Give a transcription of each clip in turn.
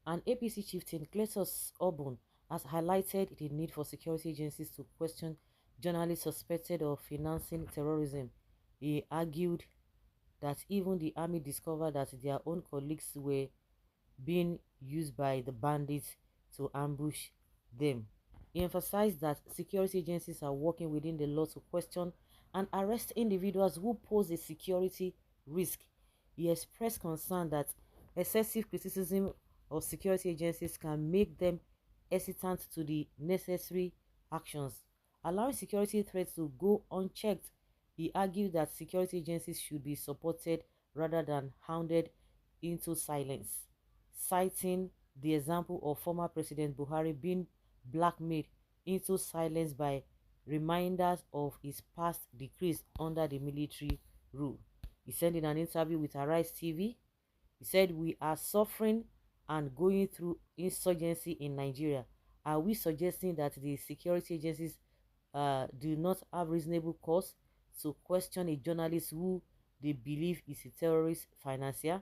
And APC chieftain Cletus Obun has highlighted the need for security agencies to question journalists suspected of financing terrorism. He argued that even the army discovered that their own colleagues were being used by the bandits to ambush them. He emphasized that security agencies are working within the law to question and arrest individuals who pose a security risk. He expressed concern that excessive criticism of security agencies can make them hesitant to the necessary actions, allowing security threats to go unchecked. He argued that security agencies should be supported rather than hounded into silence, citing the example of former President Buhari being blackmailed into silence by reminders of his past decrees under the military rule. He said in an interview with Arise TV, he said, "We are suffering and going through insurgency in Nigeria. Are we suggesting that the security agencies do not have reasonable cause to question a journalist who they believe is a terrorist financier?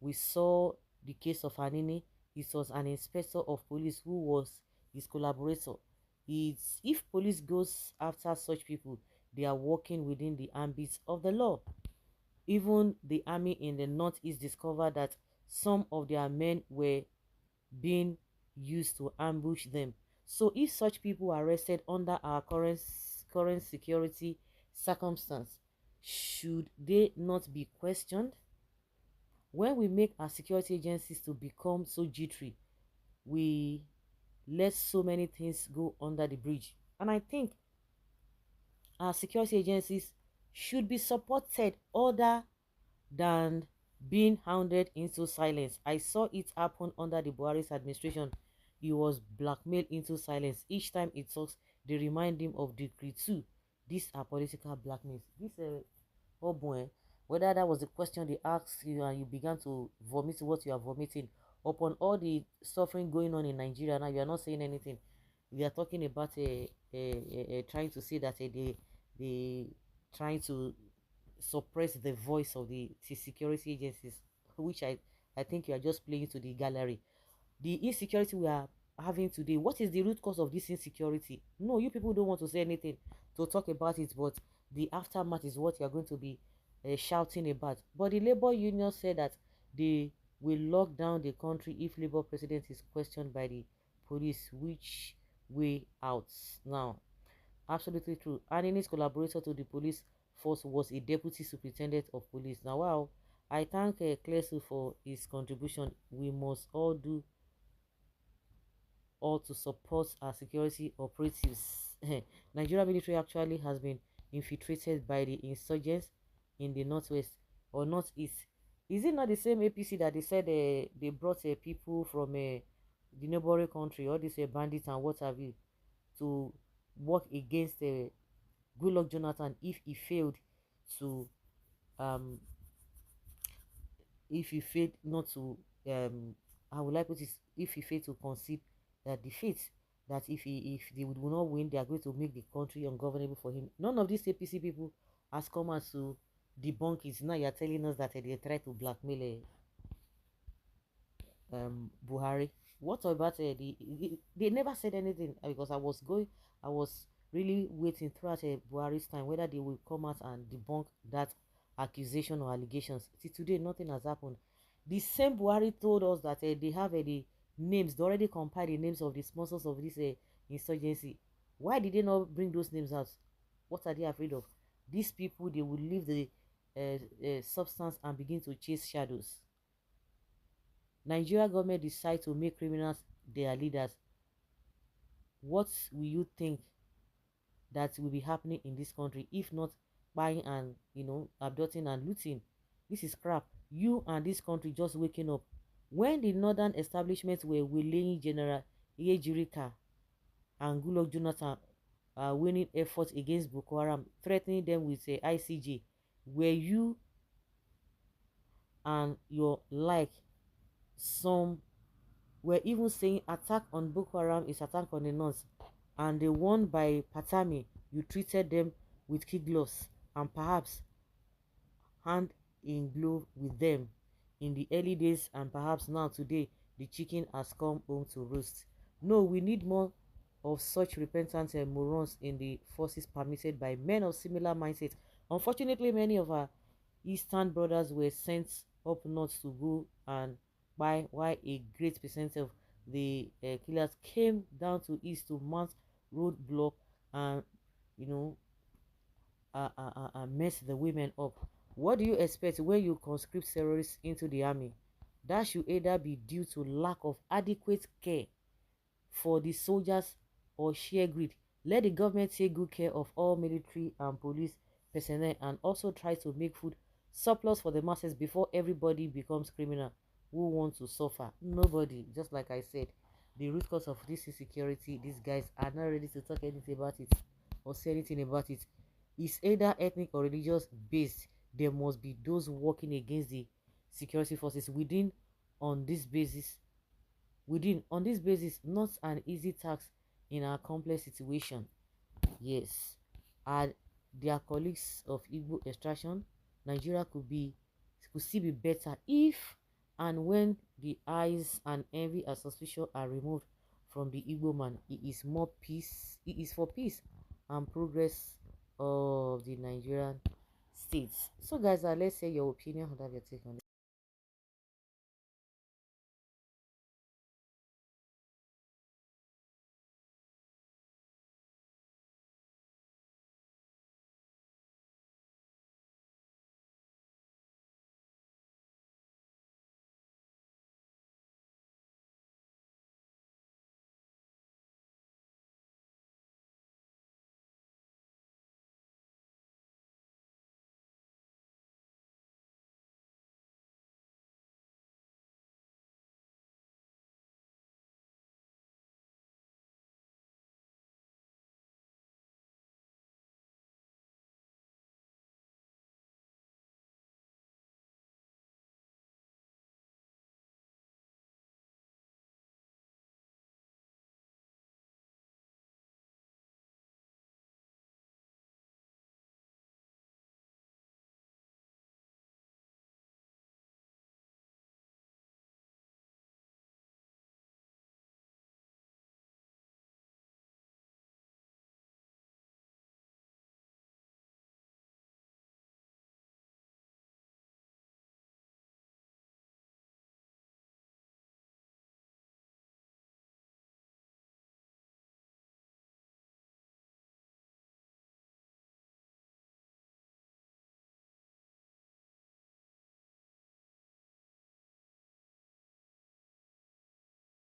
We saw the case of Anini. It was an inspector of police who was his collaborator. If police goes after such people, they are working within the ambit of the law. Even the army in the northeast discovered that some of their men were being used to ambush them. So if such people are arrested under our current security circumstance, should they not be questioned? When we make our security agencies to become so jittery, we let so many things go under the bridge. And I think our security agencies should be supported other than being hounded into silence. I saw it happen under the Buhari's administration. He was blackmailed into silence. Each time he talks, they remind him of Decree 2. These are political blackmails. This Obun, whether that was the question they asked you and you began to vomit what you are vomiting upon all the suffering going on in Nigeria now, you are not saying anything. We are talking about trying to say that they trying to suppress the voice of the security agencies, which I think you are just playing to the gallery. The insecurity we are having today, what is the root cause of this insecurity? No, you people don't want to say anything to talk about it, but the aftermath is what you are going to be shouting about. But the labor union said that they will lock down the country if Labour president is questioned by the police. Which way out now? Absolutely true. And in his collaborator to the police force was a deputy superintendent of police. Now, wow, I thank Cletus for his contribution. We must all do all to support our security operatives. Nigeria military actually has been infiltrated by the insurgents in the northwest or northeast. Is it not the same APC that they said they brought people from the neighboring country, all these bandits and what have you, to work against Goodluck Jonathan to um if he failed not to I would like put it, if he failed to concede that defeat, that if they would not win, they are going to make the country ungovernable for him. None of these APC people has come out to debunk it. Now you're telling us that they try to blackmail Buhari. What about they never said anything because I was really waiting throughout Buhari's time whether they will come out and debunk that accusation or allegations. Till today, nothing has happened. The same Buhari told us that they have the names, they already compiled the names of the sponsors of this insurgency. Why did they not bring those names out? What are they afraid of? These people, they will leave the substance and begin to chase shadows. Nigeria government decide to make criminals their leaders. What will you think that will be happening in this country if not buying and abducting and looting? This is crap. You and this country just waking up. When the northern establishments were willing General Ejirika and Goodluck Jonathan winning efforts against Boko Haram, threatening them with ICJ, were you and your like some were even saying attack on Boko Haram is attack on the north, and the one by Patami, you treated them with kid gloves and perhaps hand in glove with them in the early days, and perhaps now today the chicken has come home to roost. No, we need more of such repentant morons in the forces permitted by men of similar mindset. Unfortunately, many of our Eastern brothers were sent up north to go and buy, while a great percent of the killers came down to east to mount roadblock and, you know, mess the women up. What do you expect when you conscript terrorists into the army? That should either be due to lack of adequate care for the soldiers or sheer greed. Let the government take good care of all military and police personnel and also try to make food surplus for the masses before everybody becomes criminal who want to suffer. Nobody. Just like I said, the root cause of this insecurity, these guys are not ready to talk anything about it or say anything about it. It's either ethnic or religious based. There must be those working against the security forces on this basis on this basis, not an easy task in our complex situation. Yes, are their colleagues of Igbo extraction, Nigeria could still be better if and when the eyes and envy and suspicion are removed from the Igbo man. It is more peace. It is for peace and progress of the Nigerian states. So, guys, let's say your opinion. Have your take on it.